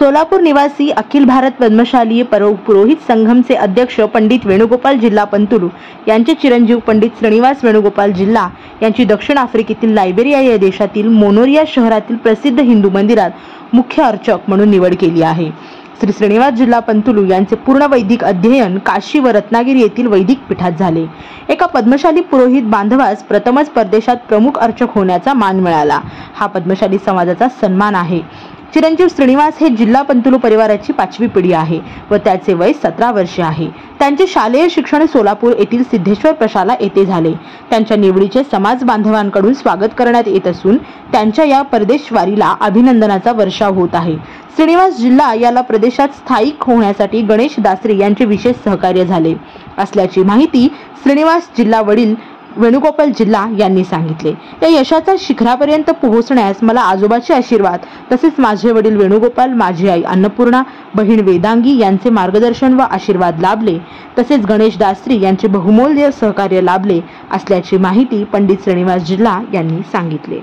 सोलापूर निवासी अखिल भारत पद्मशाली पुरोहित संघमचे अध्यक्ष पंडित वेणुगोपाल जिल्हा पंतुलू यांचे चिरंजीव पंडित श्रीनिवास वेणुगोपाल जिल्हा यांची दक्षिण आफ्रिकेतील लायबेरिया या देशातील मोनोरिया शहरातील प्रसिद्ध हिंदू मंदिरात मुख्य अर्चक म्हणून निवड केली आहे। श्री श्रीनिवास जिल्हा पंतुलू यांचे पूर्ण वैदिक अध्ययन काशी व रत्नागिरी येथील वैदिक पीठात झाले। एका पद्मशाली पुरोहित बांधवास प्रथमच परदेशात प्रमुख अर्चक होण्याचा मान मिळाला। हा पद्मशाली समाजाचा सन्मान आहे। चिरंजीव श्रीनिवास हे जिल्हा पंतुलू परिवाराची 5वी पिढी आहे व त्याचे वय 17 वर्षे आहे। त्यांचे शालेय शिक्षण सोलापूर येथील सिद्धेश्वर प्रशाला येथे झाले। त्यांच्या निवडीचे समाज बांधवांकडून स्वागत करण्यात येत असून त्यांच्या या परदेशवारीला अभिनंदनाचा वर्षाव होत आहे। श्रीनिवास जिल्हा याला प्रदेशात स्थायिक होण्यासाठी गणेश दासरे यांचे विशेष सहकार्य झाले असल्याची माहिती श्रीनिवास जिल्हा वडील वेणुगोपाल जिल्हा यांनी सांगितले। या यशाच्या शिखरापर्यंत पोहोचण्यास मला आजोबाचे आशीर्वाद तसेच माझे वडील वेणुगोपाल, माझी आई अन्नपूर्णा, बहीण वेदांगी यांचे मार्गदर्शन व आशीर्वाद लाभले तसेच गणेश दासरी यांचे बहुमूल्य सहकार्य लाभले असल्याची माहिती पंडित श्रीनिवास जिल्हा यांनी सांगितले।